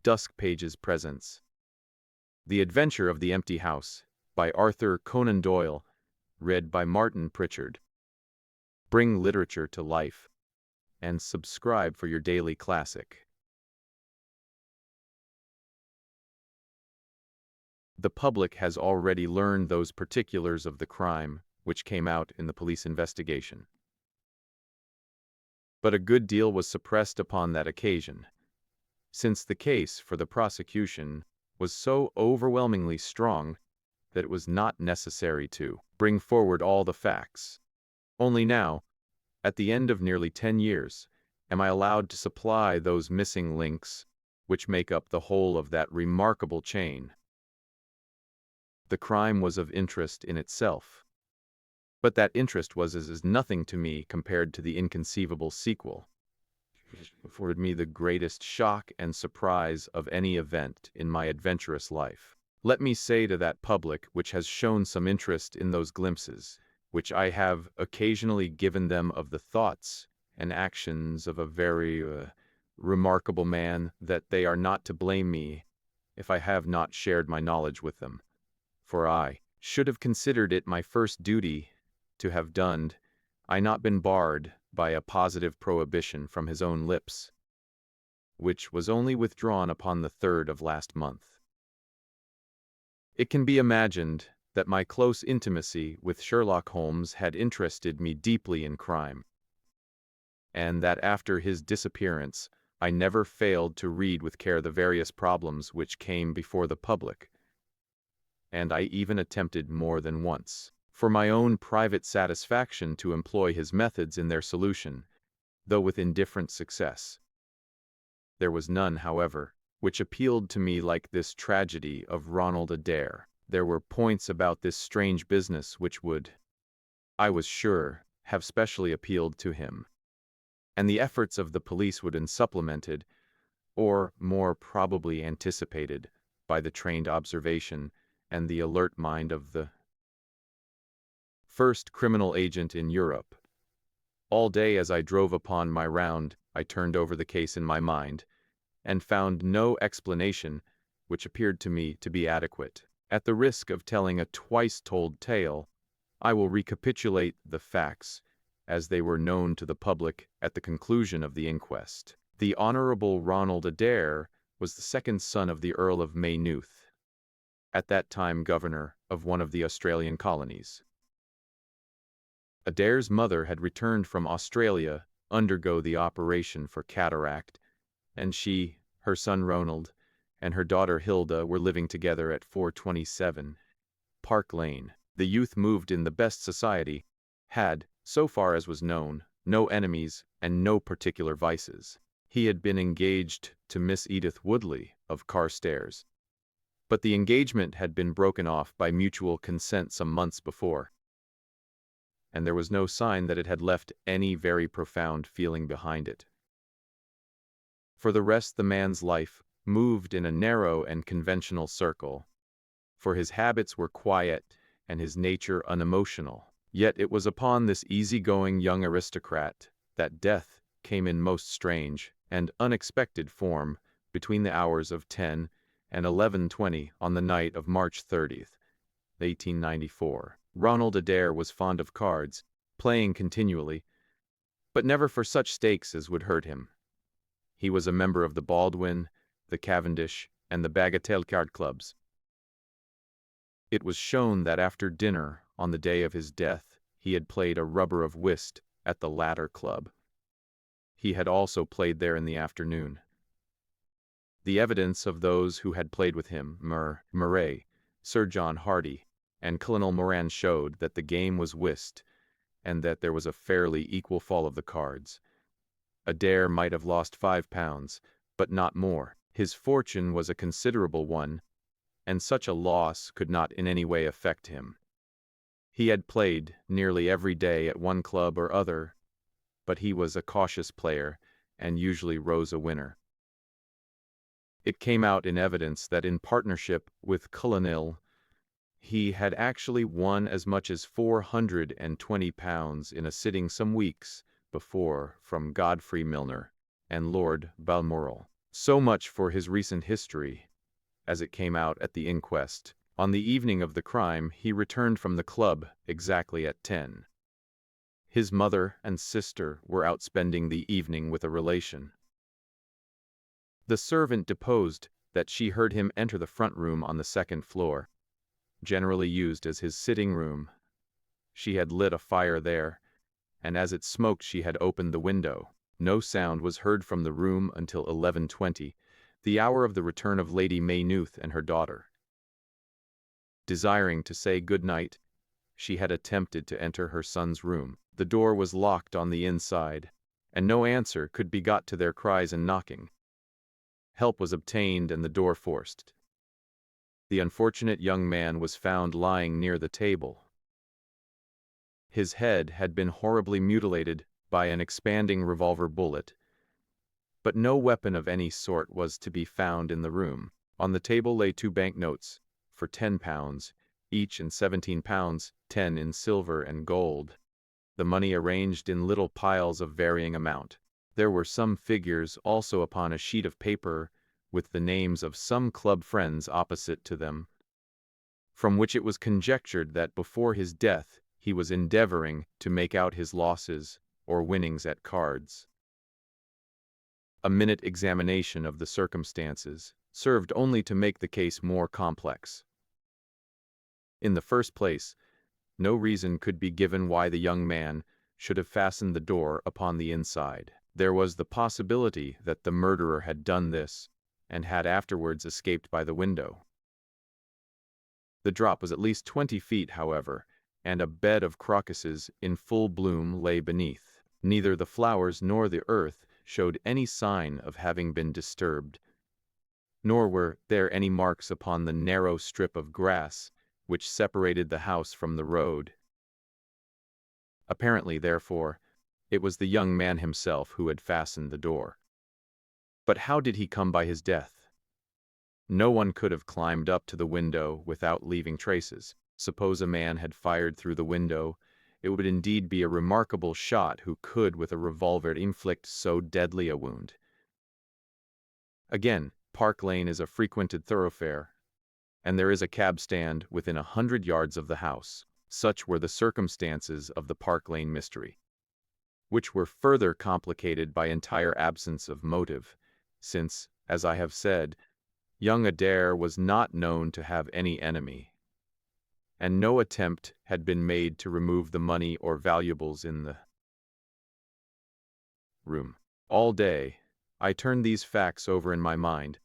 Dusk Pages presents The Adventure of the Empty House by Arthur Conan Doyle, read by Martin Pritchard. Bring literature to life, and subscribe for your daily classic. The public has already learned those particulars of the crime which came out in the police investigation. But a good deal was suppressed upon that occasion, since the case for the prosecution was so overwhelmingly strong that it was not necessary to bring forward all the facts. Only now, at the end of nearly 10 years, am I allowed to supply those missing links which make up the whole of that remarkable chain. The crime was of interest in itself, but that interest was as nothing to me compared to the inconceivable sequel. It afforded me the greatest shock and surprise of any event in my adventurous life. Let me say to that public which has shown some interest in those glimpses, which I have occasionally given them of the thoughts and actions of a very remarkable man, that they are not to blame me if I have not shared my knowledge with them, for I should have considered it my first duty to have done, I not been barred by a positive prohibition from his own lips, which was only withdrawn upon the 3rd of last month. It can be imagined that my close intimacy with Sherlock Holmes had interested me deeply in crime, and that after his disappearance I never failed to read with care the various problems which came before the public, and I even attempted more than once, for my own private satisfaction, to employ his methods in their solution, though with indifferent success. There was none, however, which appealed to me like this tragedy of Ronald Adair. There were points about this strange business which would, I was sure, have specially appealed to him, and the efforts of the police would have been supplemented, or more probably anticipated, by the trained observation and the alert mind of the first criminal agent in Europe. All day as I drove upon my round, I turned over the case in my mind, and found no explanation which appeared to me to be adequate. At the risk of telling a twice-told tale, I will recapitulate the facts as they were known to the public at the conclusion of the inquest. The Honorable Ronald Adair was the second son of the Earl of Maynooth, at that time governor of one of the Australian colonies. Adair's mother had returned from Australia undergo the operation for cataract, and she, her son Ronald, and her daughter Hilda were living together at 427 Park Lane. The youth moved in the best society, had, so far as was known, no enemies and no particular vices. He had been engaged to Miss Edith Woodley of Carstairs, but the engagement had been broken off by mutual consent some months before, and there was no sign that it had left any very profound feeling behind it. For the rest, the man's life moved in a narrow and conventional circle, for his habits were quiet and his nature unemotional. Yet it was upon this easy-going young aristocrat that death came in most strange and unexpected form between the hours of 10 and 11:20 on the night of March 30th, 1894. Ronald Adair was fond of cards, playing continually, but never for such stakes as would hurt him. He was a member of the Baldwin, the Cavendish, and the Bagatelle card clubs. It was shown that after dinner on the day of his death he had played a rubber of whist at the latter club. He had also played there in the afternoon. The evidence of those who had played with him, Murray, Sir John Hardy, and Colonel Moran, showed that the game was whist, and that there was a fairly equal fall of the cards. Adair might have lost £5, but not more. His fortune was a considerable one, and such a loss could not in any way affect him. He had played nearly every day at one club or other, but he was a cautious player, and usually rose a winner. It came out in evidence that in partnership with Colonel, he had actually won as much as £420 in a sitting some weeks before from Godfrey Milner and Lord Balmoral. So much for his recent history, as it came out at the inquest. On the evening of the crime, he returned from the club exactly at 10. His mother and sister were out spending the evening with a relation. The servant deposed that she heard him enter the front room on the second floor, generally used as his sitting room. She had lit a fire there, and as it smoked she had opened the window. No sound was heard from the room until 11:20, the hour of the return of Lady Maynooth and her daughter. Desiring to say good night, she had attempted to enter her son's room. The door was locked on the inside, and no answer could be got to their cries and knocking. Help was obtained and the door forced. The unfortunate young man was found lying near the table. His head had been horribly mutilated by an expanding revolver bullet, but no weapon of any sort was to be found in the room. On the table lay 2 banknotes for £10 each and £17, 10 in silver and gold, the money arranged in little piles of varying amount. There were some figures also upon a sheet of paper with the names of some club friends opposite to them, from which it was conjectured that before his death he was endeavoring to make out his losses or winnings at cards. A minute examination of the circumstances served only to make the case more complex. In the first place, no reason could be given why the young man should have fastened the door upon the inside. There was the possibility that the murderer had done this and had afterwards escaped by the window. The drop was at least 20 feet, however, and a bed of crocuses in full bloom lay beneath. Neither the flowers nor the earth showed any sign of having been disturbed, nor were there any marks upon the narrow strip of grass which separated the house from the road. Apparently, therefore, it was the young man himself who had fastened the door. But how did he come by his death? No one could have climbed up to the window without leaving traces. Suppose a man had fired through the window, it would indeed be a remarkable shot who could with a revolver inflict so deadly a wound. Again, Park Lane is a frequented thoroughfare, and there is a cab stand within 100 yards of the house. Such were the circumstances of the Park Lane mystery, which were further complicated by entire absence of motive, since, as I have said, young Adair was not known to have any enemy, and no attempt had been made to remove the money or valuables in the room. All day, I turned these facts over in my mind,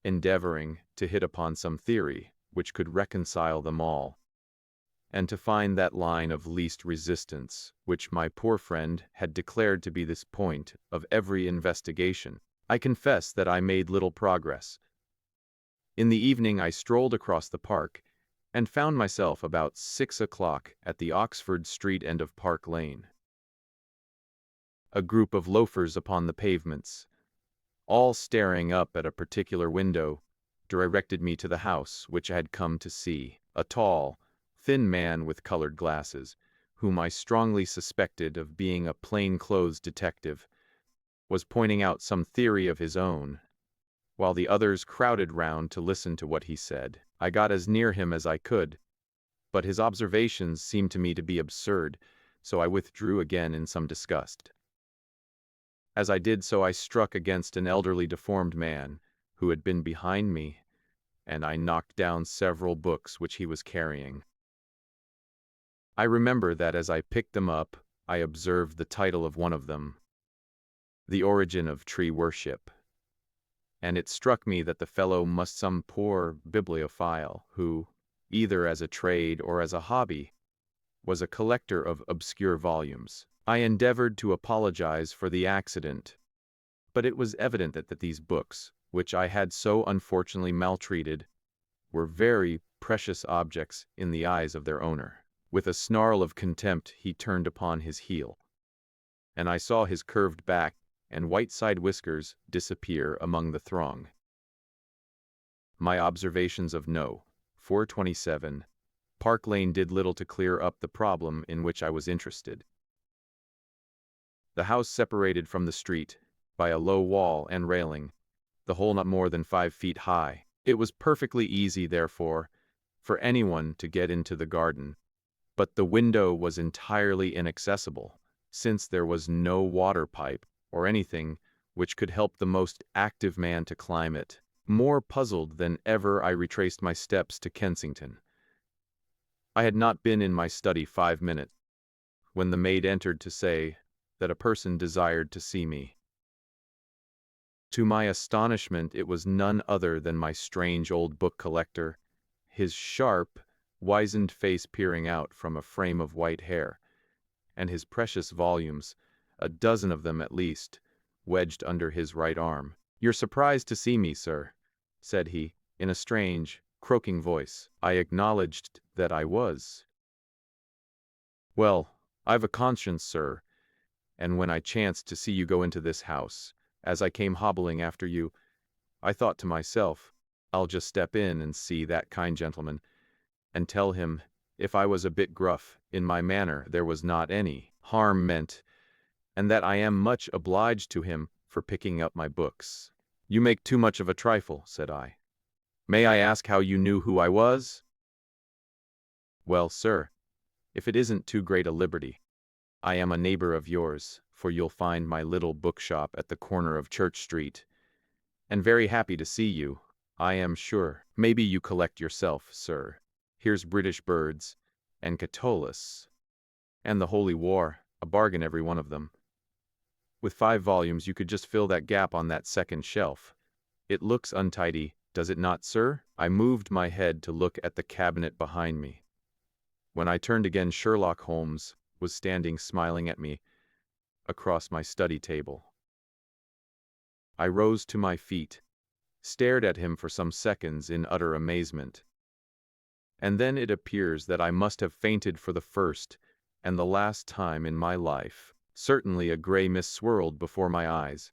endeavoring to hit upon some theory which could reconcile them all, and to find that line of least resistance which my poor friend had declared to be this point of every investigation. I confess that I made little progress. In the evening I strolled across the park, and found myself about 6 o'clock at the Oxford Street end of Park Lane. A group of loafers upon the pavements, all staring up at a particular window, directed me to the house which I had come to see. A tall, thin man with colored glasses, whom I strongly suspected of being a plain-clothes detective, was pointing out some theory of his own, while the others crowded round to listen to what he said. I got as near him as I could, but his observations seemed to me to be absurd, so I withdrew again in some disgust. As I did so, I struck against an elderly deformed man who had been behind me, and I knocked down several books which he was carrying. I remember that as I picked them up, I observed the title of one of them, The Origin of Tree Worship, and it struck me that the fellow must some poor bibliophile who, either as a trade or as a hobby, was a collector of obscure volumes. I endeavored to apologize for the accident, but it was evident that these books, which I had so unfortunately maltreated, were very precious objects in the eyes of their owner. With a snarl of contempt he turned upon his heel, and I saw his curved back and white side whiskers disappear among the throng. My observations of No. 427 Park Lane did little to clear up the problem in which I was interested. The house separated from the street by a low wall and railing, the hole not more than 5 feet high. It was perfectly easy, therefore, for anyone to get into the garden. But the window was entirely inaccessible, since there was no water pipe or anything which could help the most active man to climb it. More puzzled than ever, I retraced my steps to Kensington. I had not been in my study 5 minutes when the maid entered to say that a person desired to see me. To my astonishment, it was none other than my strange old book collector, his sharp, wizened face peering out from a frame of white hair, and his precious volumes, a dozen of them at least, wedged under his right arm. "You're surprised to see me, sir," said he, in a strange, croaking voice. I acknowledged that I was. "Well, I've a conscience, sir, and when I chanced to see you go into this house, as I came hobbling after you, I thought to myself, I'll just step in and see that kind gentleman, and tell him if I was a bit gruff in my manner there was not any harm meant, and that I am much obliged to him for picking up my books." "You make too much of a trifle," said I. "May I ask how you knew who I was?" "Well, sir, if it isn't too great a liberty, I am a neighbor of yours, for you'll find my little bookshop at the corner of Church Street, and very happy to see you, I am sure. Maybe you collect yourself, sir. Here's British Birds, and Catullus, and the Holy War, a bargain every one of them. With 5 volumes you could just fill that gap on that second shelf. It looks untidy, does it not, sir?" I moved my head to look at the cabinet behind me. When I turned again, Sherlock Holmes was standing smiling at me across my study table. I rose to my feet, stared at him for some seconds in utter amazement, and then it appears that I must have fainted for the first and the last time in my life. Certainly a gray mist swirled before my eyes,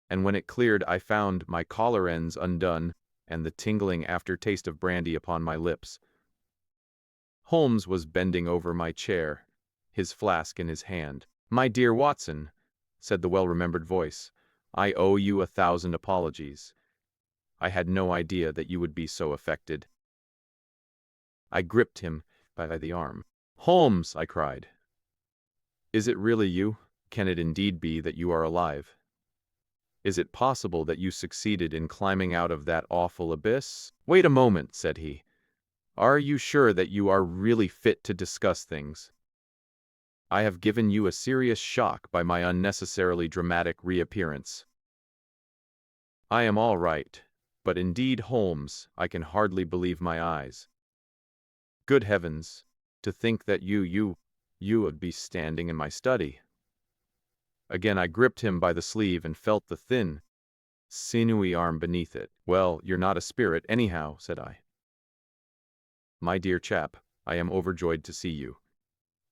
and when it cleared I found my collar ends undone and the tingling aftertaste of brandy upon my lips. Holmes was bending over my chair, his flask in his hand. "My dear Watson," said the well-remembered voice, "I owe you 1,000 apologies. I had no idea that you would be so affected." I gripped him by the arm. "Holmes," I cried, "is it really you? Can it indeed be that you are alive? Is it possible that you succeeded in climbing out of that awful abyss?" "Wait a moment," said he. "Are you sure that you are really fit to discuss things? I have given you a serious shock by my unnecessarily dramatic reappearance." "I am all right, but indeed, Holmes, I can hardly believe my eyes. Good heavens, to think that you would be standing in my study." Again I gripped him by the sleeve and felt the thin, sinewy arm beneath it. "Well, you're not a spirit, anyhow," said I. "My dear chap, I am overjoyed to see you.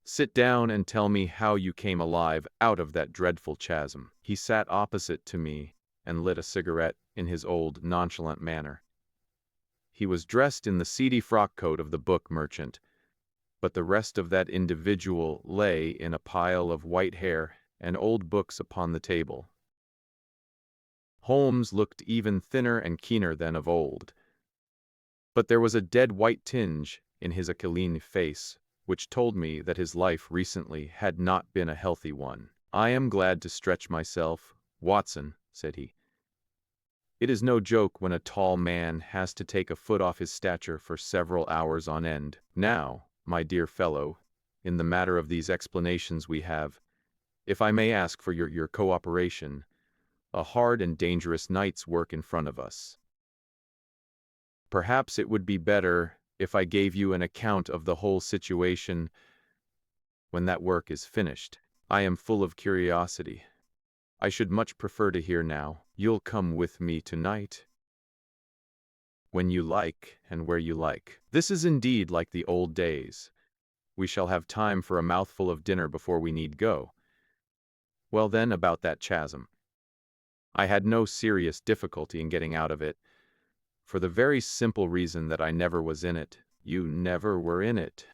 Sit down and tell me how you came alive out of that dreadful chasm." He sat opposite to me and lit a cigarette in his old, nonchalant manner. He was dressed in the seedy frock-coat of the book merchant, but the rest of that individual lay in a pile of white hair and old books upon the table. Holmes looked even thinner and keener than of old, but there was a dead white tinge in his aquiline face, which told me that his life recently had not been a healthy one. "I am glad to stretch myself, Watson," said he. "It is no joke when a tall man has to take a foot off his stature for several hours on end. Now, my dear fellow, in the matter of these explanations we have, if I may ask for your cooperation, a hard and dangerous night's work in front of us. Perhaps it would be better if I gave you an account of the whole situation when that work is finished. I am full of curiosity. I should much prefer to hear now. You'll come with me tonight?" "When you like, and where you like. This is indeed like the old days. We shall have time for a mouthful of dinner before we need go. Well then, about that chasm. I had no serious difficulty in getting out of it, for the very simple reason that I never was in it." "You never were in it?"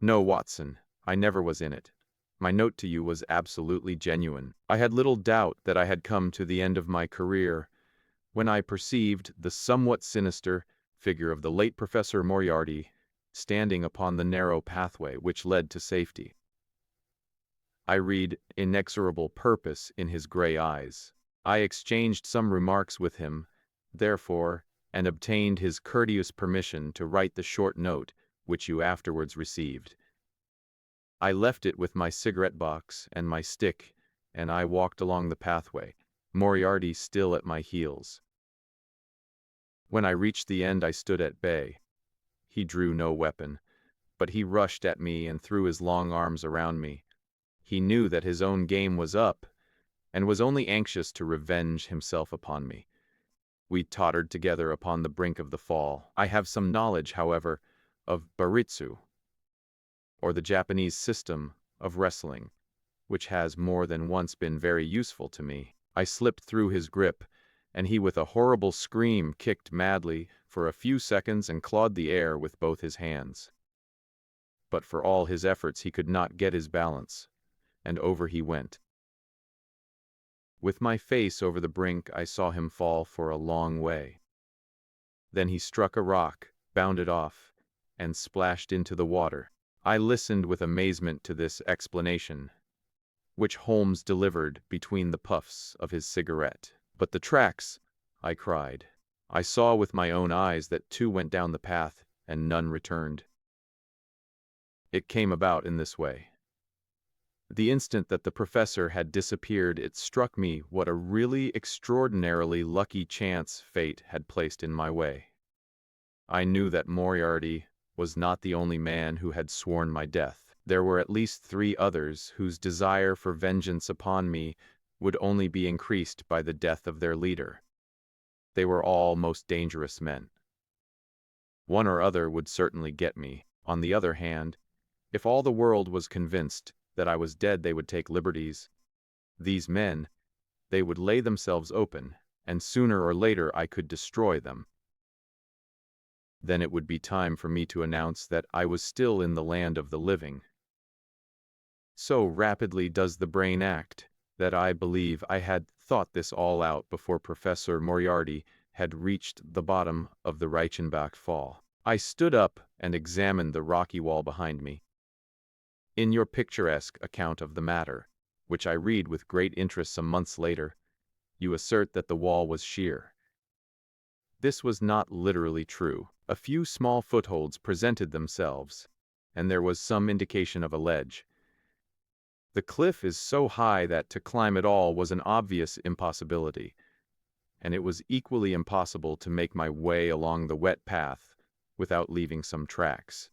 "No, Watson, I never was in it. My note to you was absolutely genuine. I had little doubt that I had come to the end of my career when I perceived the somewhat sinister figure of the late Professor Moriarty standing upon the narrow pathway which led to safety. I read inexorable purpose in his gray eyes. I exchanged some remarks with him, therefore, and obtained his courteous permission to write the short note which you afterwards received. I left it with my cigarette box and my stick, and I walked along the pathway, Moriarty still at my heels. When I reached the end, I stood at bay. He drew no weapon, but he rushed at me and threw his long arms around me. He knew that his own game was up, and was only anxious to revenge himself upon me. We tottered together upon the brink of the fall. I have some knowledge, however, of baritsu, or the Japanese system of wrestling, which has more than once been very useful to me. I slipped through his grip, and he with a horrible scream kicked madly for a few seconds and clawed the air with both his hands. But for all his efforts he could not get his balance, and over he went. With my face over the brink, I saw him fall for a long way. Then he struck a rock, bounded off, and splashed into the water. I listened with amazement to this explanation, which Holmes delivered between the puffs of his cigarette. "But the tracks," I cried. "I saw with my own eyes that 2 went down the path and none returned." It came about in this way. The instant that the professor had disappeared, it struck me what a really extraordinarily lucky chance fate had placed in my way. I knew that Moriarty was not the only man who had sworn my death. There were at least 3 others whose desire for vengeance upon me would only be increased by the death of their leader. They were all most dangerous men. One or other would certainly get me. On the other hand, if all the world was convinced that I was dead, they would take liberties. These men, they would lay themselves open, and sooner or later I could destroy them. Then it would be time for me to announce that I was still in the land of the living. So rapidly does the brain act, that I believe I had thought this all out before Professor Moriarty had reached the bottom of the Reichenbach fall. I stood up and examined the rocky wall behind me. In your picturesque account of the matter, which I read with great interest some months later, you assert that the wall was sheer. This was not literally true. A few small footholds presented themselves, and there was some indication of a ledge. The cliff is so high that to climb it all was an obvious impossibility, and it was equally impossible to make my way along the wet path without leaving some tracks.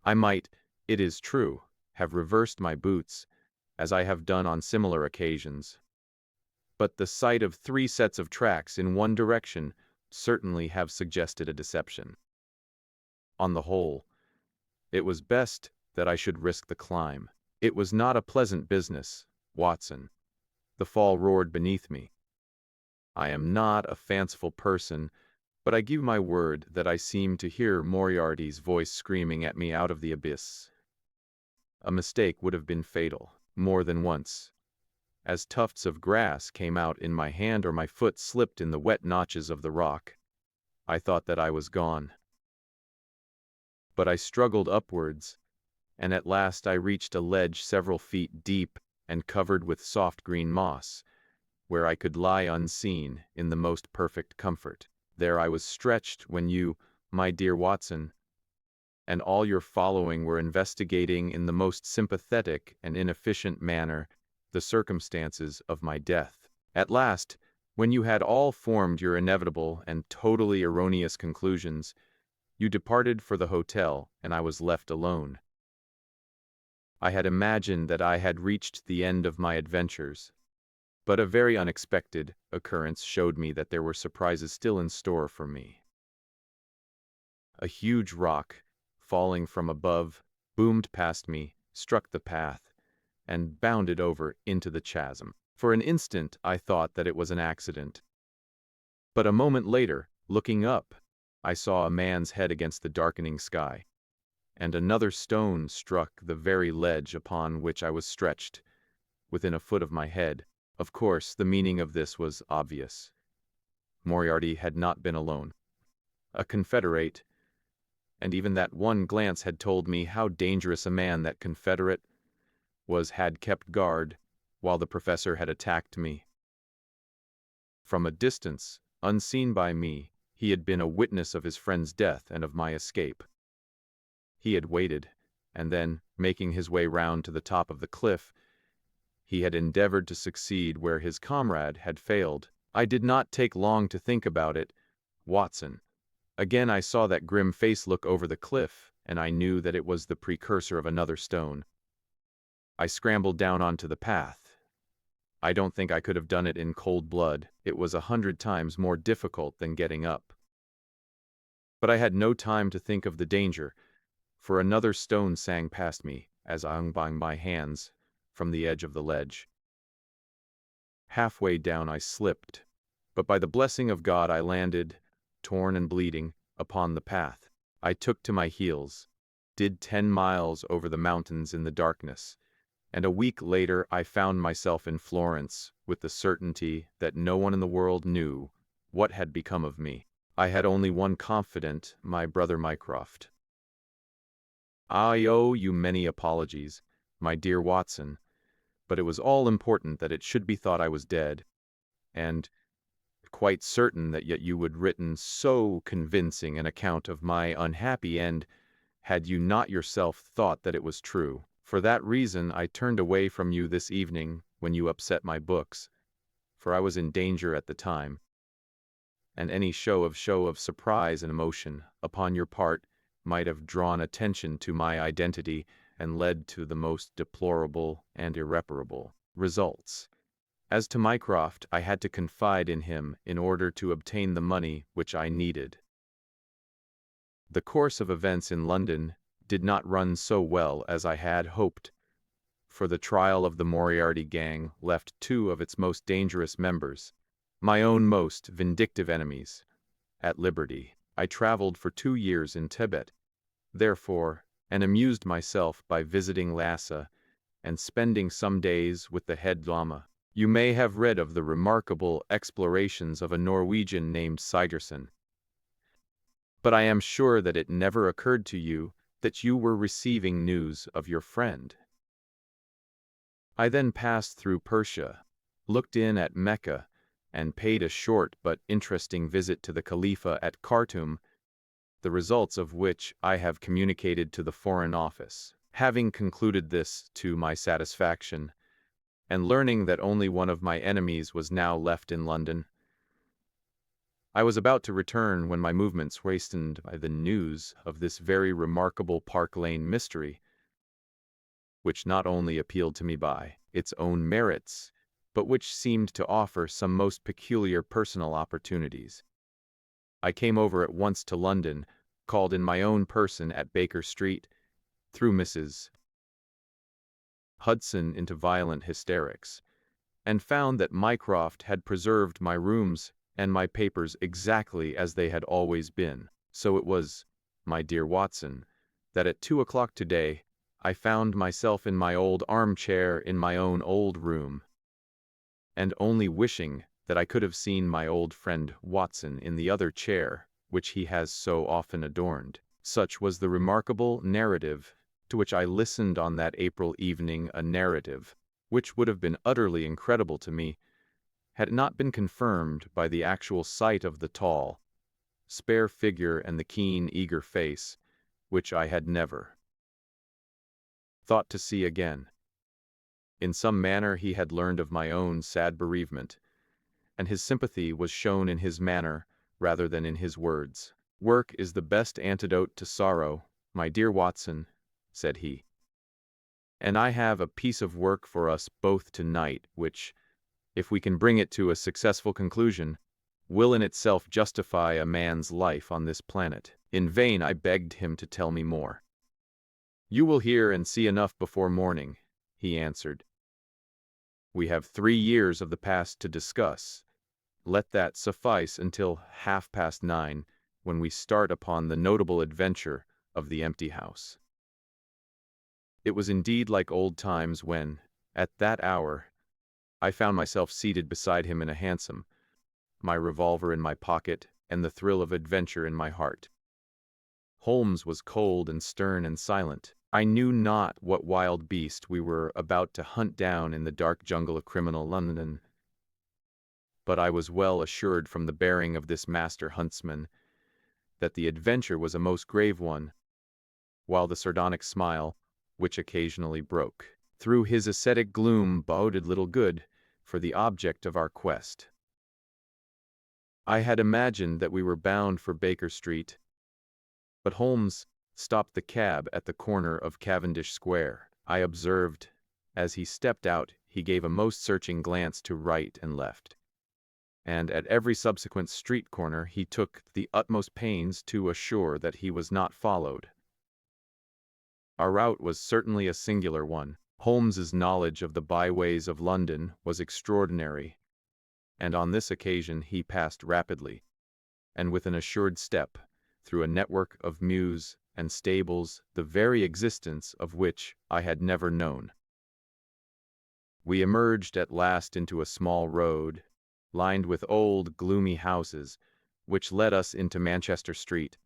I might, it is true, have reversed my boots, as I have done on similar occasions, but the sight of 3 sets of tracks in one direction certainly have suggested a deception. On the whole, it was best that I should risk the climb. It was not a pleasant business, Watson. The fall roared beneath me. I am not a fanciful person, but I give my word that I seemed to hear Moriarty's voice screaming at me out of the abyss. A mistake would have been fatal, more than once. As tufts of grass came out in my hand or my foot slipped in the wet notches of the rock, I thought that I was gone. But I struggled upwards, and at last I reached a ledge several feet deep and covered with soft green moss, where I could lie unseen in the most perfect comfort. There I was stretched when you, my dear Watson, and all your following were investigating in the most sympathetic and inefficient manner the circumstances of my death. At last, when you had all formed your inevitable and totally erroneous conclusions, you departed for the hotel, and I was left alone. I had imagined that I had reached the end of my adventures, but a very unexpected occurrence showed me that there were surprises still in store for me. A huge rock, falling from above, boomed past me, struck the path, and bounded over into the chasm. For an instant I thought that it was an accident. But a moment later, looking up, I saw a man's head against the darkening sky. and another stone struck the very ledge upon which I was stretched, within a foot of my head. Of course, the meaning of this was obvious. Moriarty had not been alone. A confederate, and even that one glance had told me how dangerous a man that confederate was, had kept guard while the professor had attacked me. From a distance, unseen by me, he had been a witness of his friend's death and of my escape. He had waited, and then, making his way round to the top of the cliff, he had endeavored to succeed where his comrade had failed. I did not take long to think about it, Watson. Again I saw that grim face look over the cliff, and I knew that it was the precursor of another stone. I scrambled down onto the path. I don't think I could have done it in cold blood. It was 100 times more difficult than getting up. But I had no time to think of the danger, for another stone sang past me as I hung by my hands from the edge of the ledge. Halfway down I slipped, but by the blessing of God I landed, torn and bleeding, upon the path. I took to my heels, did 10 miles over the mountains in the darkness, and a week later I found myself in Florence with the certainty that no one in the world knew what had become of me. I had only one confidant, my brother Mycroft. I owe you many apologies, my dear Watson, but it was all important that it should be thought I was dead, and quite certain that yet you would written so convincing an account of my unhappy end had you not yourself thought that it was true. For that reason I turned away from you this evening when you upset my books, for I was in danger at the time, and any show of surprise and emotion upon your part might have drawn attention to my identity and led to the most deplorable and irreparable results. As to Mycroft, I had to confide in him in order to obtain the money which I needed. The course of events in London did not run so well as I had hoped, for the trial of the Moriarty gang left 2 of its most dangerous members, my own most vindictive enemies, at liberty. I traveled for 2 years in Tibet, therefore, and amused myself by visiting Lhasa and spending some days with the head Lama. You may have read of the remarkable explorations of a Norwegian named Sigerson, but I am sure that it never occurred to you that you were receiving news of your friend. I then passed through Persia, looked in at Mecca, and paid a short but interesting visit to the Khalifa at Khartoum, the results of which I have communicated to the Foreign Office. Having concluded this to my satisfaction, and learning that only one of my enemies was now left in London, I was about to return when my movements were hastened by the news of this very remarkable Park Lane mystery, which not only appealed to me by its own merits, but which seemed to offer some most peculiar personal opportunities. I came over at once to London, called in my own person at Baker Street, threw Mrs. Hudson into violent hysterics, and found that Mycroft had preserved my rooms and my papers exactly as they had always been. So it was, my dear Watson, that at 2 o'clock today I found myself in my old armchair in my own old room, and only wishing that I could have seen my old friend Watson in the other chair which he has so often adorned. Such was the remarkable narrative to which I listened on that April evening, a narrative which would have been utterly incredible to me had it not been confirmed by the actual sight of the tall, spare figure and the keen, eager face, which I had never thought to see again. In some manner he had learned of my own sad bereavement, and his sympathy was shown in his manner rather than in his words. "Work is the best antidote to sorrow, my dear Watson," said he. "And I have a piece of work for us both tonight, which, if we can bring it to a successful conclusion, will in itself justify a man's life on this planet." In vain I begged him to tell me more. "You will hear and see enough before morning," he answered. "We have 3 years of the past to discuss. Let that suffice until 9:30, when we start upon the notable adventure of the empty house." It was indeed like old times when, at that hour, I found myself seated beside him in a hansom, my revolver in my pocket and the thrill of adventure in my heart. Holmes was cold and stern and silent. I knew not what wild beast we were about to hunt down in the dark jungle of criminal London, but I was well assured from the bearing of this master huntsman that the adventure was a most grave one, while the sardonic smile, which occasionally broke through his ascetic gloom, boded little good for the object of our quest. I had imagined that we were bound for Baker Street, but Holmes stopped the cab at the corner of Cavendish Square. I observed, as he stepped out, he gave a most searching glance to right and left, and at every subsequent street corner he took the utmost pains to assure that he was not followed. Our route was certainly a singular one. Holmes's knowledge of the byways of London was extraordinary, and on this occasion he passed rapidly, and with an assured step, through a network of mews and stables, the very existence of which I had never known. We emerged at last into a small road, lined with old, gloomy houses, which led us into Manchester Street,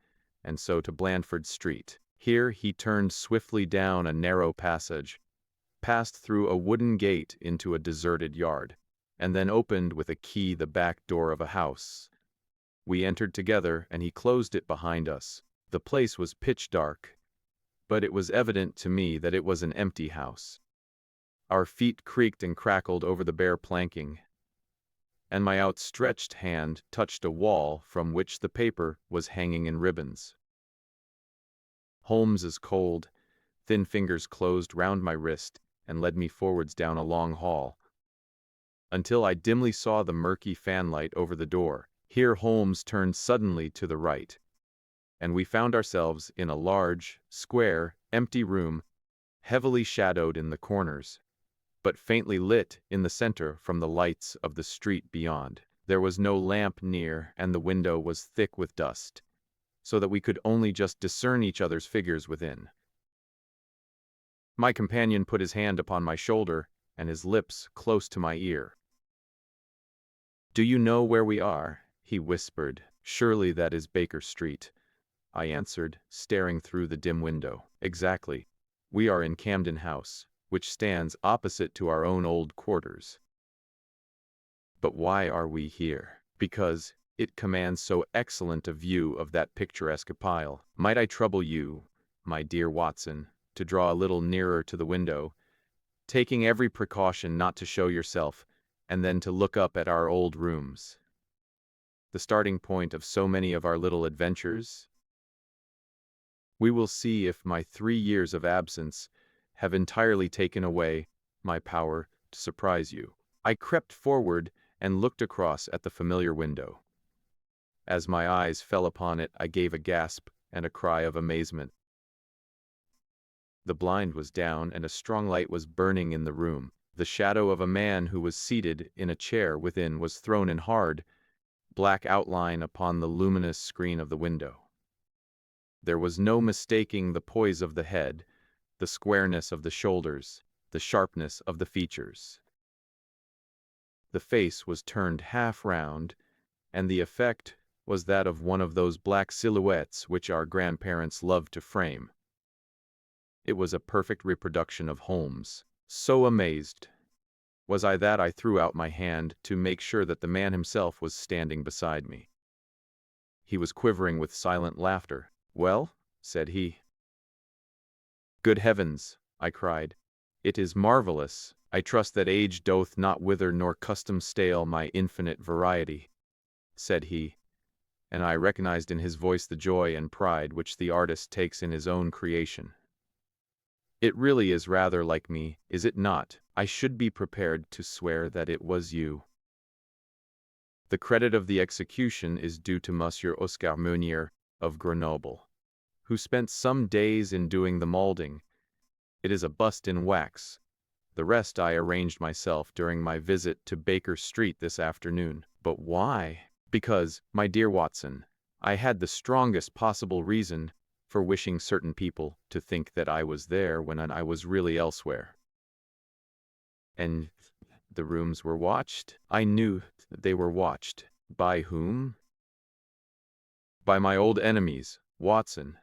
and so to Blandford Street. Here he turned swiftly down a narrow passage, passed through a wooden gate into a deserted yard, and then opened with a key the back door of a house. We entered together, and he closed it behind us. The place was pitch dark, but it was evident to me that it was an empty house. Our feet creaked and crackled over the bare planking, and my outstretched hand touched a wall from which the paper was hanging in ribbons. Holmes's cold, thin fingers closed round my wrist and led me forwards down a long hall, until I dimly saw the murky fanlight over the door. Here Holmes turned suddenly to the right, and we found ourselves in a large, square, empty room, heavily shadowed in the corners, but faintly lit in the center from the lights of the street beyond. There was no lamp near, and the window was thick with dust, so that we could only just discern each other's figures within. My companion put his hand upon my shoulder, and his lips close to my ear. "Do you know where we are?" he whispered. "Surely that is Baker Street," I answered, staring through the dim window. "Exactly. We are in Camden House, which stands opposite to our own old quarters. But why are we here? Because it commands so excellent a view of that picturesque pile. Might I trouble you, my dear Watson, to draw a little nearer to the window, taking every precaution not to show yourself, and then to look up at our old rooms, the starting point of so many of our little adventures? We will see if my 3 years of absence have entirely taken away my power to surprise you." I crept forward and looked across at the familiar window. As my eyes fell upon it, I gave a gasp and a cry of amazement. The blind was down, and a strong light was burning in the room. The shadow of a man who was seated in a chair within was thrown in hard, black outline upon the luminous screen of the window. There was no mistaking the poise of the head, the squareness of the shoulders, the sharpness of the features. The face was turned half round, and the effect was that of one of those black silhouettes which our grandparents loved to frame. It was a perfect reproduction of Holmes. So amazed was I that I threw out my hand to make sure that the man himself was standing beside me. He was quivering with silent laughter. "Well?" said he. "Good heavens!" I cried. "It is marvelous. I trust that age doth not wither nor custom stale my infinite variety," said he, and I recognized in his voice the joy and pride which the artist takes in his own creation. "It really is rather like me, is it not? I should be prepared to swear that it was you." The credit of the execution is due to Monsieur Oscar Meunier of Grenoble, who spent some days in doing the moulding. It is a bust in wax. The rest I arranged myself during my visit to Baker Street this afternoon. But why? Because, my dear Watson, I had the strongest possible reason for wishing certain people to think that I was there when I was really elsewhere. And the rooms were watched. I knew that they were watched. By whom? By my old enemies, Watson.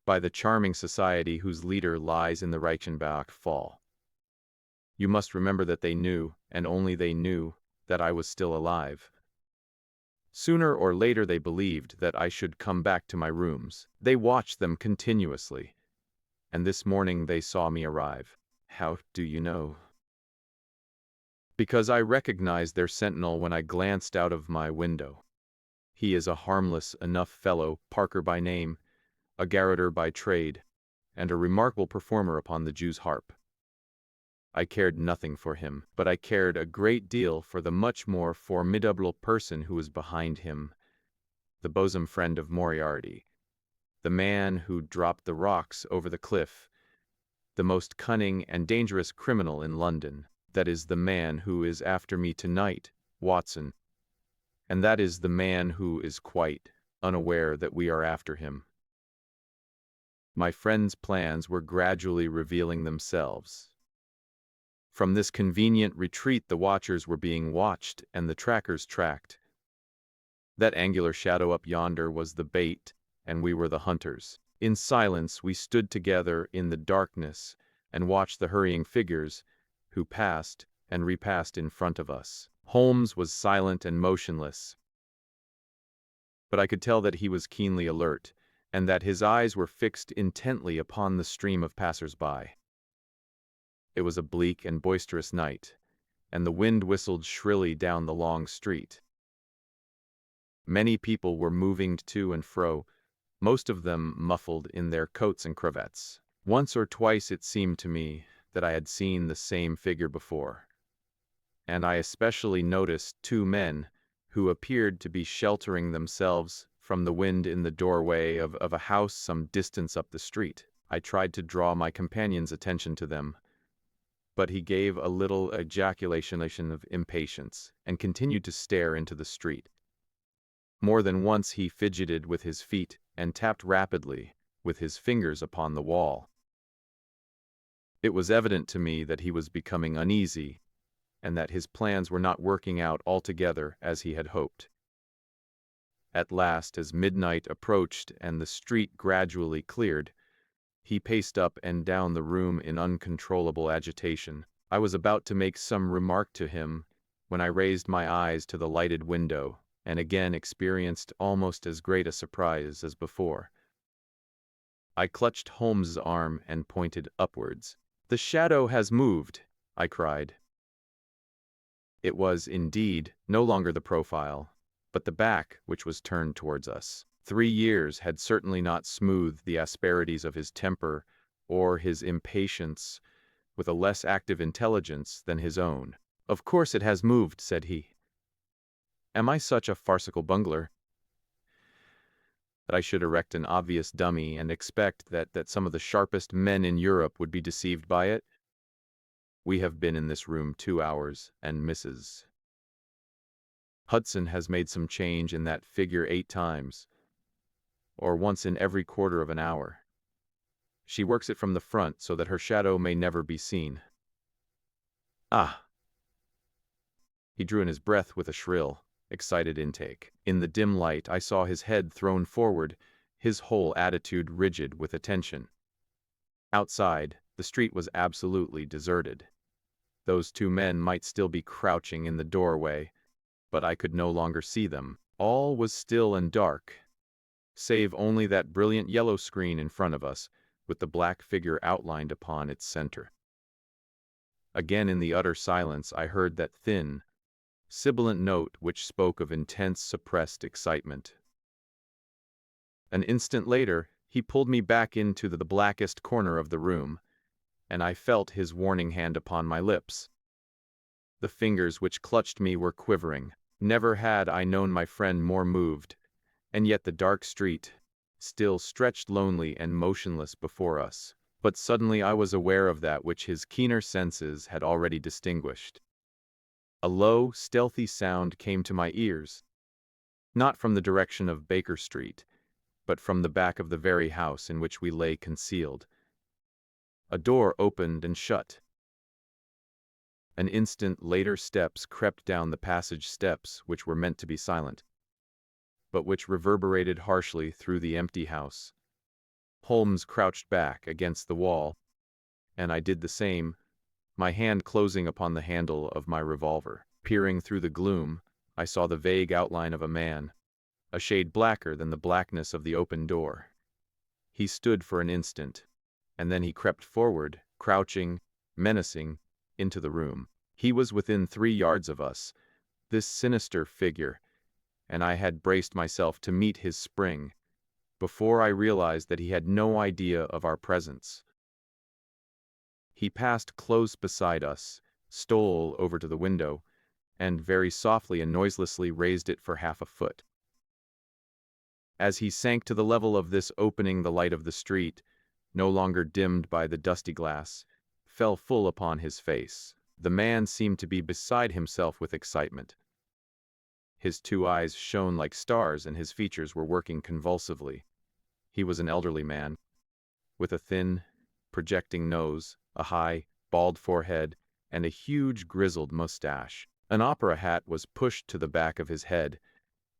By the charming society whose leader lies in the Reichenbach fall. You must remember that they knew, and only they knew, that I was still alive. Sooner or later they believed that I should come back to my rooms. They watched them continuously, and this morning they saw me arrive. How do you know? Because I recognized their sentinel when I glanced out of my window. He is a harmless enough fellow, Parker by name, a garroter by trade, and a remarkable performer upon the Jew's harp. I cared nothing for him, but I cared a great deal for the much more formidable person who was behind him, the bosom friend of Moriarty, the man who dropped the rocks over the cliff, the most cunning and dangerous criminal in London. That is the man who is after me tonight, Watson, and that is the man who is quite unaware that we are after him. My friend's plans were gradually revealing themselves. From this convenient retreat the watchers were being watched and the trackers tracked. That angular shadow up yonder was the bait, and we were the hunters. In silence we stood together in the darkness and watched the hurrying figures who passed and repassed in front of us. Holmes was silent and motionless, but I could tell that he was keenly alert, and that his eyes were fixed intently upon the stream of passers-by. It was a bleak and boisterous night, and the wind whistled shrilly down the long street. Many people were moving to and fro, most of them muffled in their coats and cravats. Once or twice it seemed to me that I had seen the same figure before, and I especially noticed two men who appeared to be sheltering themselves from the wind in the doorway of a house some distance up the street. I tried to draw my companion's attention to them, but he gave a little ejaculation of impatience and continued to stare into the street. More than once he fidgeted with his feet and tapped rapidly with his fingers upon the wall. It was evident to me that he was becoming uneasy, and that his plans were not working out altogether as he had hoped. At last, as midnight approached and the street gradually cleared, he paced up and down the room in uncontrollable agitation. I was about to make some remark to him when I raised my eyes to the lighted window and again experienced almost as great a surprise as before. I clutched Holmes's arm and pointed upwards. "The shadow has moved," I cried. It was, indeed, no longer the profile, but the back which was turned towards us. 3 years had certainly not smoothed the asperities of his temper or his impatience with a less active intelligence than his own. "Of course it has moved," said he. "Am I such a farcical bungler that I should erect an obvious dummy and expect that some of the sharpest men in Europe would be deceived by it? We have been in this room 2 hours, and Mrs. Hudson has made some change in that figure 8 times, or once in every quarter of an hour. She works it from the front so that her shadow may never be seen. Ah!" He drew in his breath with a shrill, excited intake. In the dim light I saw his head thrown forward, his whole attitude rigid with attention. Outside, the street was absolutely deserted. Those 2 men might still be crouching in the doorway, but I could no longer see them. All was still and dark, save only that brilliant yellow screen in front of us, with the black figure outlined upon its center. Again in the utter silence I heard that thin, sibilant note which spoke of intense suppressed excitement. An instant later he pulled me back into the blackest corner of the room, and I felt his warning hand upon my lips. The fingers which clutched me were quivering. Never had I known my friend more moved, and yet the dark street still stretched lonely and motionless before us. But suddenly I was aware of that which his keener senses had already distinguished. A low, stealthy sound came to my ears, not from the direction of Baker Street, but from the back of the very house in which we lay concealed. A door opened and shut. An instant later steps crept down the passage steps which were meant to be silent, but which reverberated harshly through the empty house. Holmes crouched back against the wall, and I did the same, my hand closing upon the handle of my revolver. Peering through the gloom, I saw the vague outline of a man, a shade blacker than the blackness of the open door. He stood for an instant, and then he crept forward, crouching, menacing, into the room. He was within 3 yards of us, this sinister figure, and I had braced myself to meet his spring, before I realized that he had no idea of our presence. He passed close beside us, stole over to the window, and very softly and noiselessly raised it for half a foot. As he sank to the level of this opening, the light of the street, no longer dimmed by the dusty glass, fell full upon his face. The man seemed to be beside himself with excitement. His 2 eyes shone like stars and his features were working convulsively. He was an elderly man, with a thin, projecting nose, a high, bald forehead, and a huge grizzled mustache. An opera hat was pushed to the back of his head,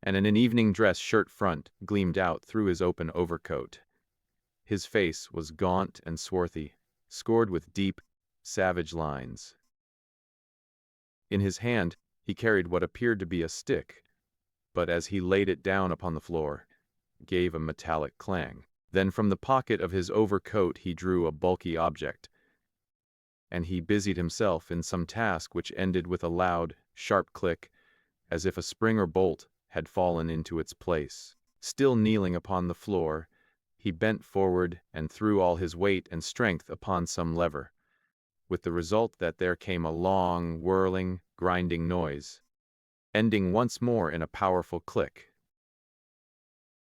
and an evening dress shirt front gleamed out through his open overcoat. His face was gaunt and swarthy, scored with deep, savage lines. In his hand he carried what appeared to be a stick, but as he laid it down upon the floor, gave a metallic clang. Then from the pocket of his overcoat he drew a bulky object, and he busied himself in some task which ended with a loud, sharp click, as if a spring or bolt had fallen into its place. Still kneeling upon the floor, he bent forward and threw all his weight and strength upon some lever, with the result that there came a long, whirling, grinding noise, ending once more in a powerful click.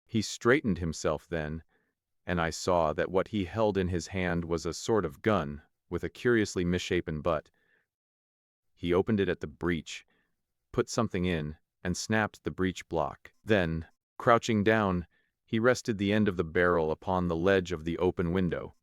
He straightened himself then, and I saw that what he held in his hand was a sort of gun with a curiously misshapen butt. He opened it at the breech, put something in, and snapped the breech block. Then, crouching down, he rested the end of the barrel upon the ledge of the open window,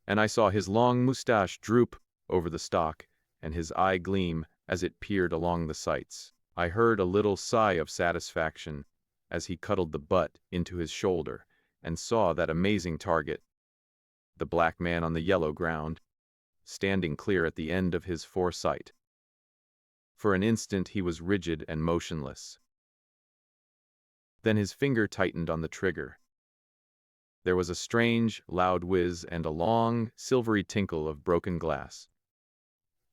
and I saw his long mustache droop over the stock and his eye gleam as it peered along the sights. I heard a little sigh of satisfaction as he cuddled the butt into his shoulder and saw that amazing target, the black man on the yellow ground, standing clear at the end of his foresight. For an instant he was rigid and motionless. Then his finger tightened on the trigger. There was a strange, loud whiz and a long, silvery tinkle of broken glass.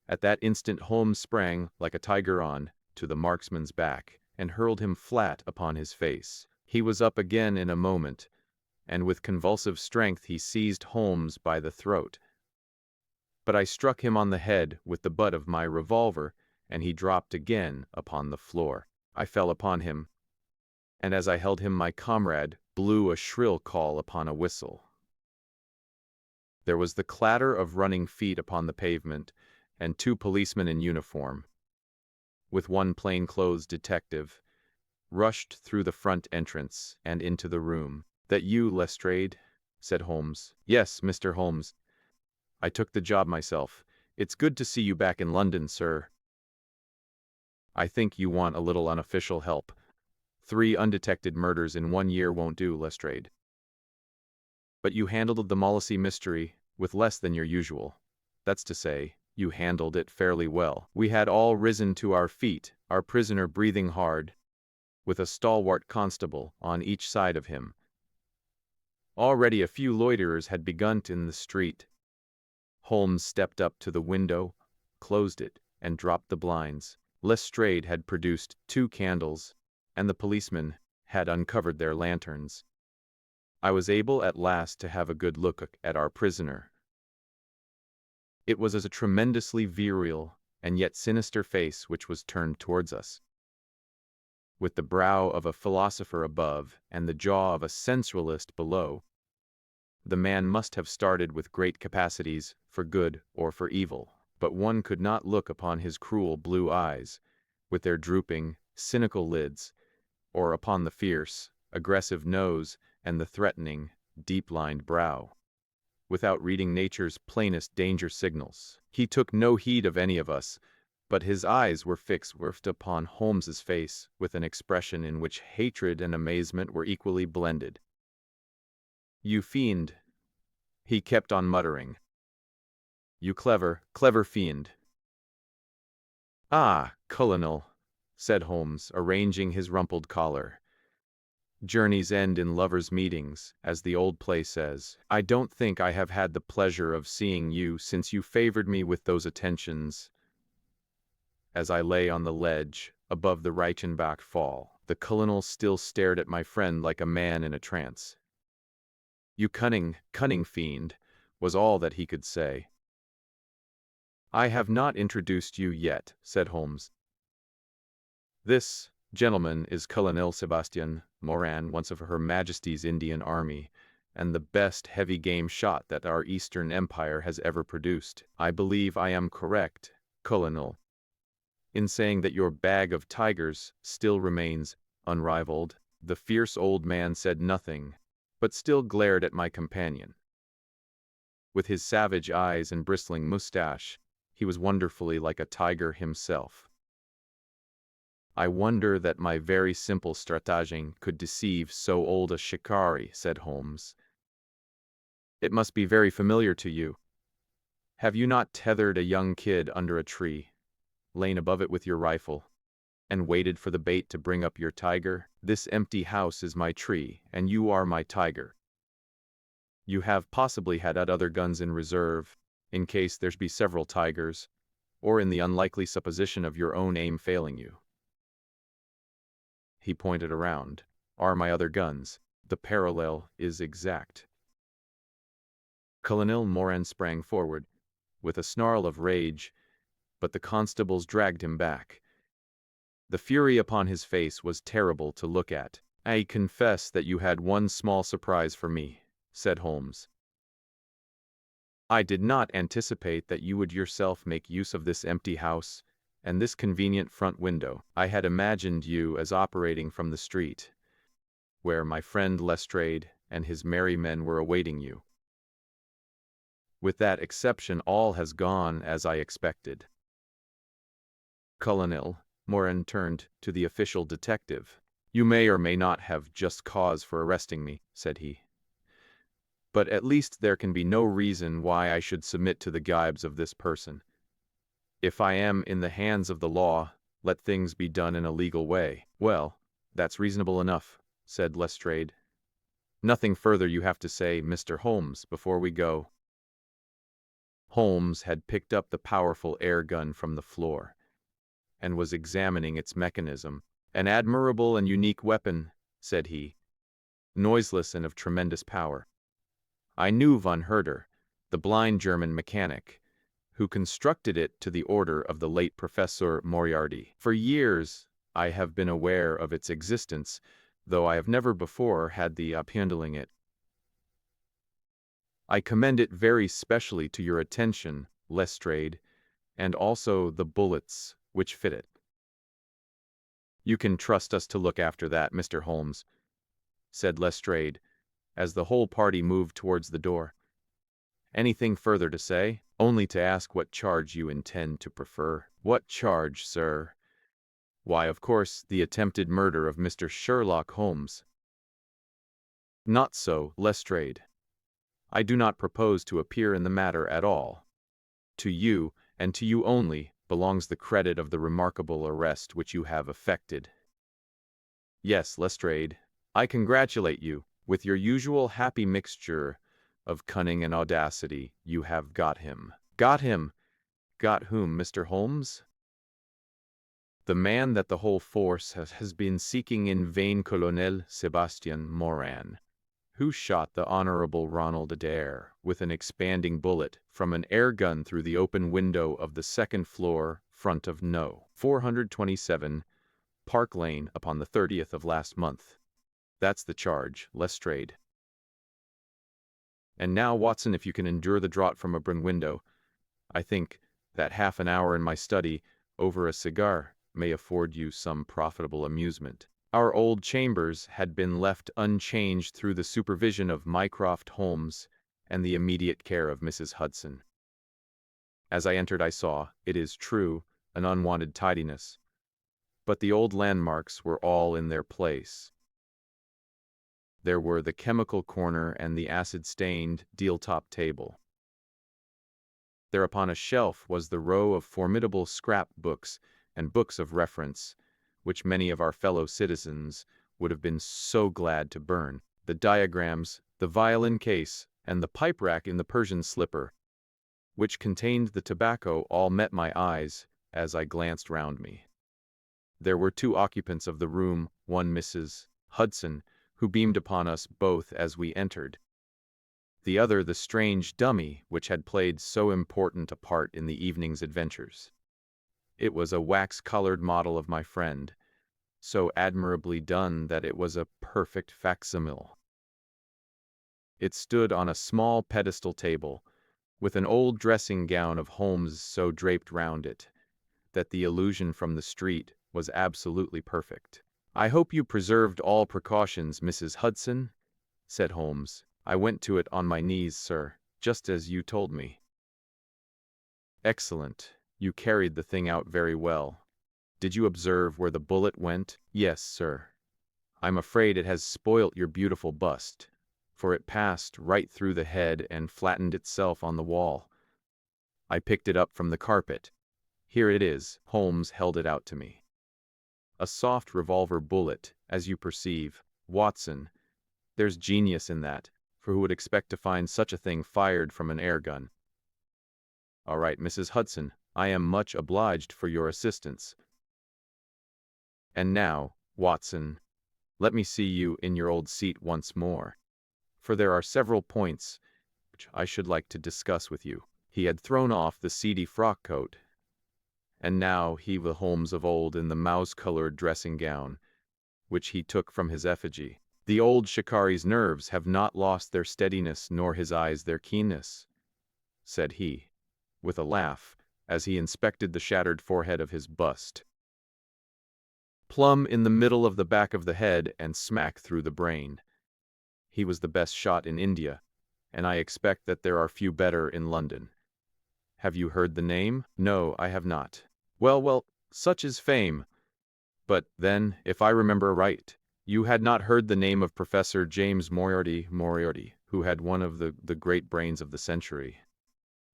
At that instant Holmes sprang, like a tiger on, to the marksman's back, and hurled him flat upon his face. He was up again in a moment, and with convulsive strength he seized Holmes by the throat. But I struck him on the head with the butt of my revolver, and he dropped again upon the floor. I fell upon him, and as I held him my comrade blew a shrill call upon a whistle. There was the clatter of running feet upon the pavement, and 2 policemen in uniform, with one plain-clothes detective, rushed through the front entrance and into the room. "That you, Lestrade?" said Holmes. "Yes, Mr. Holmes. I took the job myself. It's good to see you back in London, sir. I think you want a little unofficial help. 3 undetected murders in 1 year won't do, Lestrade. But you handled the Molesey mystery with less than your usual. That's to say, you handled it fairly well. We had all risen to our feet, our prisoner breathing hard, with a stalwart constable on each side of him. Already a few loiterers had begun in the street. Holmes stepped up to the window, closed it, and dropped the blinds. Lestrade had produced 2 candles, and the policemen had uncovered their lanterns. I was able at last to have a good look at our prisoner. It was a tremendously virile and yet sinister face which was turned towards us, with the brow of a philosopher above and the jaw of a sensualist below. The man must have started with great capacities for good or for evil, but one could not look upon his cruel blue eyes, with their drooping, cynical lids, or upon the fierce, aggressive nose and the threatening, deep-lined brow. Without reading nature's plainest danger signals, he took no heed of any of us, but his eyes were fixed upon Holmes's face with an expression in which hatred and amazement were equally blended. "You fiend," he kept on muttering. "You clever, clever fiend." "Ah, Colonel," said Holmes, arranging his rumpled collar. "Journeys end in lovers' meetings, as the old play says. I don't think I have had the pleasure of seeing you since you favored me with those attentions." As I lay on the ledge, above the Reichenbach fall, the colonel still stared at my friend like a man in a trance. "You cunning, cunning fiend," was all that he could say. "I have not introduced you yet," said Holmes. "This, gentleman, is Colonel Sebastian Moran, once of Her Majesty's Indian Army, and the best heavy game shot that our Eastern Empire has ever produced. I believe I am correct, Colonel, in saying that your bag of tigers still remains unrivaled." The fierce old man said nothing, but still glared at my companion. With his savage eyes and bristling mustache, he was wonderfully like a tiger himself. "I wonder that my very simple stratagem could deceive so old a shikari," said Holmes. "It must be very familiar to you. Have you not tethered a young kid under a tree, lain above it with your rifle, and waited for the bait to bring up your tiger? This empty house is my tree, and you are my tiger. You have possibly had other guns in reserve, in case there be several tigers, or in the unlikely supposition of your own aim failing you." He pointed around. "Are my other guns? The parallel is exact." Colonel Moran sprang forward, with a snarl of rage, but the constables dragged him back. The fury upon his face was terrible to look at. "I confess that you had one small surprise for me," said Holmes. "I did not anticipate that you would yourself make use of this empty house and this convenient front window. I had imagined you as operating from the street, where my friend Lestrade and his merry men were awaiting you. With that exception, all has gone as I expected." Colonel Moran turned to the official detective. "You may or may not have just cause for arresting me," said he, "but at least there can be no reason why I should submit to the gibes of this person. If I am in the hands of the law, let things be done in a legal way." "Well, that's reasonable enough," said Lestrade. "Nothing further you have to say, Mr. Holmes, before we go." Holmes had picked up the powerful air gun from the floor, and was examining its mechanism. "An admirable and unique weapon," said he, "noiseless and of tremendous power. I knew von Herder, the blind German mechanic, who constructed it to the order of the late Professor Moriarty. For years I have been aware of its existence, though I have never before had the handling it. I commend it very specially to your attention, Lestrade, and also the bullets which fit it." "You can trust us to look after that, Mr. Holmes," said Lestrade, as the whole party moved towards the door. "Anything further to say?" "Only to ask what charge you intend to prefer." "What charge, sir?" "Why, of course, the attempted murder of Mr. Sherlock Holmes." "Not so, Lestrade. I do not propose to appear in the matter at all. To you, and to you only, belongs the credit of the remarkable arrest which you have effected. Yes, Lestrade, I congratulate you. With your usual happy mixture of cunning and audacity, you have got him." "Got him? Got whom, Mr. Holmes?" "The man that the whole force has been seeking in vain, Colonel Sebastian Moran, who shot the Honorable Ronald Adair with an expanding bullet from an air gun through the open window of the second floor front of No. 427 Park Lane upon the 30th of last month. That's the charge, Lestrade. And now, Watson, if you can endure the draught from a broom window, I think that half an hour in my study over a cigar may afford you some profitable amusement." Our old chambers had been left unchanged through the supervision of Mycroft Holmes and the immediate care of Mrs. Hudson. As I entered I saw, it is true, an unwanted tidiness, but the old landmarks were all in their place. There were the chemical corner and the acid-stained deal-top table. There upon a shelf was the row of formidable scrap books and books of reference, which many of our fellow citizens would have been so glad to burn. The diagrams, the violin case, and the pipe rack in the Persian slipper, which contained the tobacco, all met my eyes as I glanced round me. There were two occupants of the room, one Mrs. Hudson, who beamed upon us both as we entered. The other the strange dummy which had played so important a part in the evening's adventures. It was a wax-colored model of my friend, so admirably done that it was a perfect facsimile. It stood on a small pedestal table, with an old dressing gown of Holmes so draped round it, that the illusion from the street was absolutely perfect. "I hope you preserved all precautions, Mrs. Hudson," said Holmes. "I went to it on my knees, sir, just as you told me." "Excellent. You carried the thing out very well. Did you observe where the bullet went?" "Yes, sir. I'm afraid it has spoilt your beautiful bust, for it passed right through the head and flattened itself on the wall. I picked it up from the carpet. Here it is." Holmes held it out to me. "A soft revolver bullet, as you perceive, Watson. There's genius in that, for who would expect to find such a thing fired from an air gun?" "All right, Mrs. Hudson, I am much obliged for your assistance. And now, Watson, let me see you in your old seat once more, for there are several points which I should like to discuss with you." He had thrown off the seedy frock-coat, and now he was Holmes of old in the mouse-colored dressing-gown, which he took from his effigy. "The old shikari's nerves have not lost their steadiness nor his eyes their keenness," said he, with a laugh, as he inspected the shattered forehead of his bust. "Plumb in the middle of the back of the head and smack through the brain. He was the best shot in India, and I expect that there are few better in London. Have you heard the name?" "No, I have not." Well, such is fame. But then, if I remember right, you had not heard the name of Professor James Moriarty, who had one of the great brains of the century.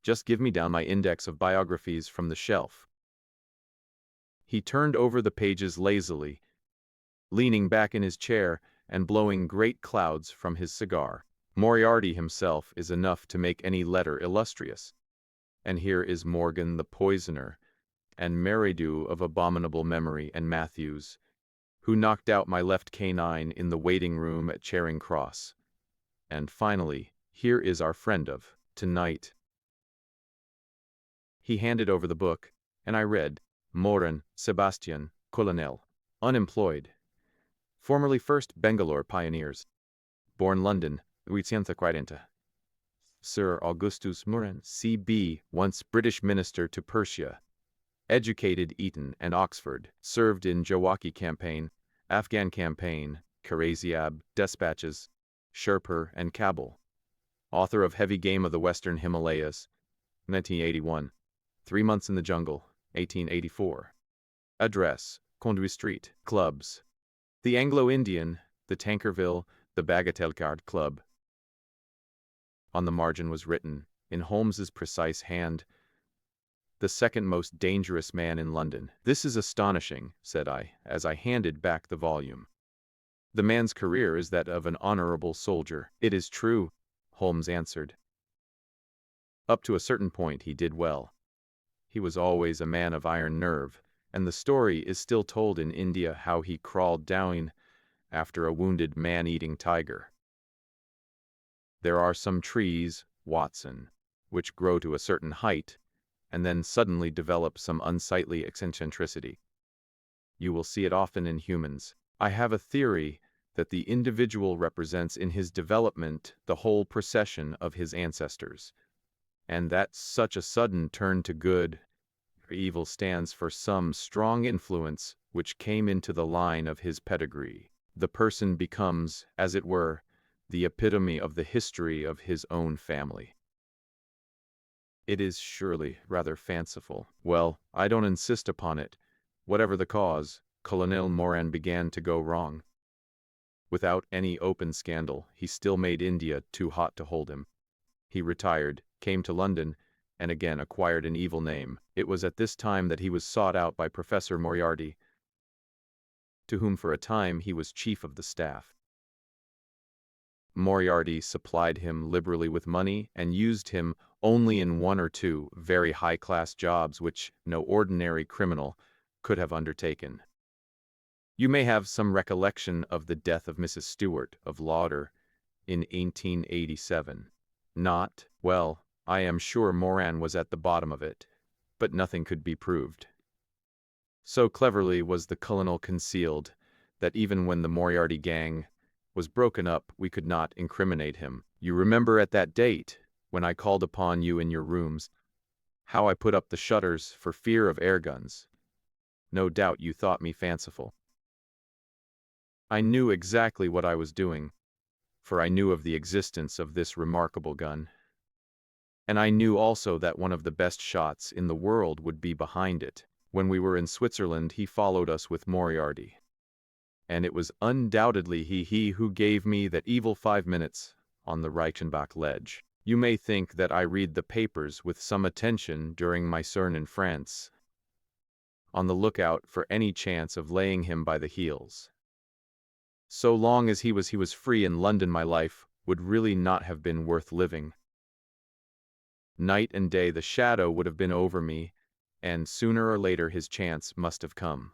Just give me down my index of biographies from the shelf." He turned over the pages lazily, leaning back in his chair and blowing great clouds from his cigar. "Moriarty himself is enough to make any letter illustrious. And here is Morgan the poisoner, and Meridew of abominable memory, and Matthews, who knocked out my left canine in the waiting room at Charing Cross. And finally, here is our friend of tonight." He handed over the book, and I read, "Moran, Sebastian, Colonel, unemployed. Formerly 1st Bangalore Pioneers. Born London, 1840. Sir Augustus Moran, C.B., once British Minister to Persia. Educated Eton and Oxford. Served in Jawaki Campaign, Afghan Campaign, Karaziab, Despatches, Sherpur, and Kabul. Author of Heavy Game of the Western Himalayas, 1981. 3 Months in the Jungle, 1884. Address, Conduit Street. Clubs: the Anglo-Indian, the Tankerville, the Bagatelle Card Club." On the margin was written, in Holmes's precise hand, "The second most dangerous man in London." "This is astonishing," said I, as I handed back the volume. "The man's career is that of an honorable soldier." "It is true," Holmes answered. "Up to a certain point he did well. He was always a man of iron nerve, and the story is still told in India how he crawled down after a wounded man-eating tiger. There are some trees, Watson, which grow to a certain height, and then suddenly develop some unsightly eccentricity. You will see it often in humans. I have a theory that the individual represents in his development the whole procession of his ancestors, and that such a sudden turn to good or evil stands for some strong influence which came into the line of his pedigree. The person becomes, as it were, the epitome of the history of his own family. It is surely rather fanciful. Well, I don't insist upon it. Whatever the cause, Colonel Moran began to go wrong. Without any open scandal, he still made India too hot to hold him. He retired, came to London, and again acquired an evil name. It was at this time that he was sought out by Professor Moriarty, to whom for a time he was chief of the staff. Moriarty supplied him liberally with money and used him only in one or two very high-class jobs which no ordinary criminal could have undertaken. You may have some recollection of the death of Mrs. Stewart of Lauder in 1887. Not, well, I am sure Moran was at the bottom of it, but nothing could be proved. So cleverly was the colonel concealed that even when the Moriarty gang was broken up, we could not incriminate him. You remember at that date, when I called upon you in your rooms, how I put up the shutters for fear of air guns. No doubt you thought me fanciful. I knew exactly what I was doing, for I knew of the existence of this remarkable gun. And I knew also that one of the best shots in the world would be behind it. When we were in Switzerland, he followed us with Moriarty. And it was undoubtedly he who gave me that evil 5 minutes on the Reichenbach ledge. You may think that I read the papers with some attention during my sojourn in France, on the lookout for any chance of laying him by the heels. So long as he was free in London, my life would really not have been worth living. Night and day the shadow would have been over me, and sooner or later his chance must have come.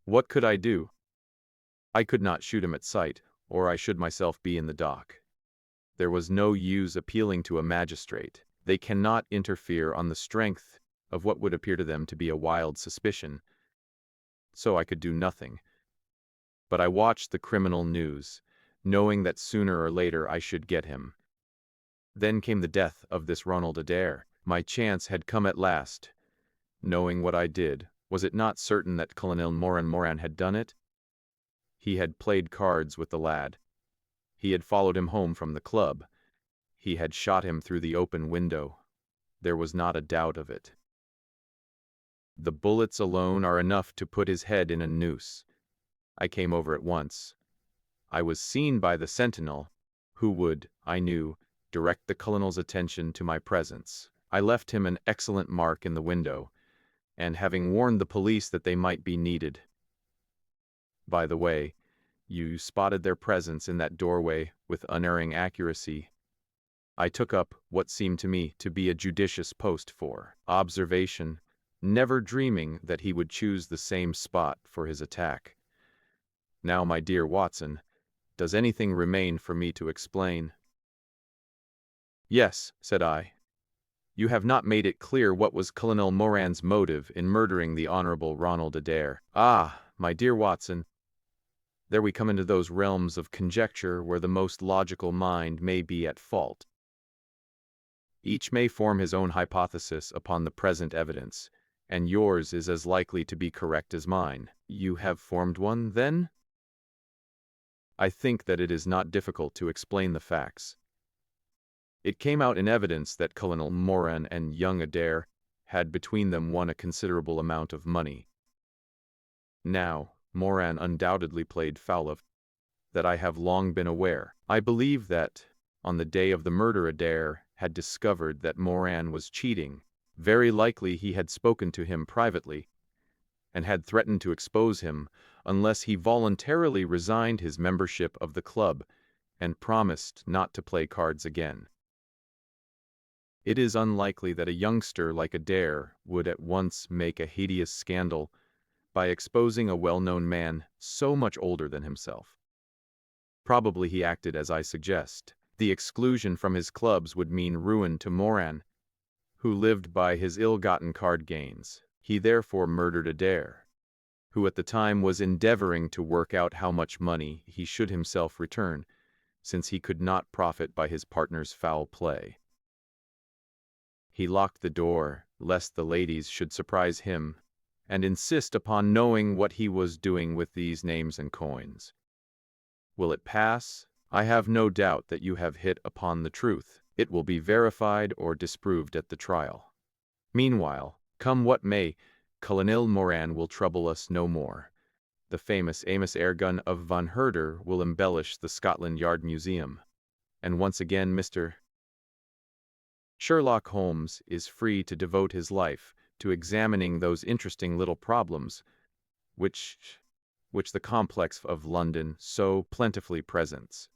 What could I do? I could not shoot him at sight, or I should myself be in the dock. There was no use appealing to a magistrate. They cannot interfere on the strength of what would appear to them to be a wild suspicion. So I could do nothing. But I watched the criminal news, knowing that sooner or later I should get him. Then came the death of this Ronald Adair. My chance had come at last. Knowing what I did, was it not certain that Colonel Moran had done it? He had played cards with the lad. He had followed him home from the club. He had shot him through the open window. There was not a doubt of it. The bullets alone are enough to put his head in a noose. I came over at once. I was seen by the sentinel, who would, I knew, direct the colonel's attention to my presence. I left him an excellent mark in the window, and having warned the police that they might be needed. By the way, you spotted their presence in that doorway with unerring accuracy. I took up what seemed to me to be a judicious post for observation, never dreaming that he would choose the same spot for his attack. Now, my dear Watson, does anything remain for me to explain? Yes, said I. You have not made it clear what was Colonel Moran's motive in murdering the Honorable Ronald Adair. Ah, my dear Watson, there we come into those realms of conjecture where the most logical mind may be at fault. Each may form his own hypothesis upon the present evidence, and yours is as likely to be correct as mine. You have formed one, then? I think that it is not difficult to explain the facts. It came out in evidence that Colonel Moran and young Adair had between them won a considerable amount of money. Now, Moran undoubtedly played foul of that. I have long been aware. I believe that, on the day of the murder, Adair had discovered that Moran was cheating. Very likely he had spoken to him privately, and had threatened to expose him unless he voluntarily resigned his membership of the club and promised not to play cards again. It is unlikely that a youngster like Adair would at once make a hideous scandal by exposing a well-known man so much older than himself. Probably he acted as I suggest. The exclusion from his clubs would mean ruin to Moran, who lived by his ill-gotten card gains. He therefore murdered Adair, who at the time was endeavoring to work out how much money he should himself return, since he could not profit by his partner's foul play. He locked the door, lest the ladies should surprise him, and insist upon knowing what he was doing with these names and coins. Will it pass? I have no doubt that you have hit upon the truth. It will be verified or disproved at the trial. Meanwhile, come what may, Colonel Moran will trouble us no more. The famous Amos airgun of Von Herder will embellish the Scotland Yard Museum. And once again, Mr. Sherlock Holmes is free to devote his life to examining those interesting little problems which the complex of London so plentifully presents.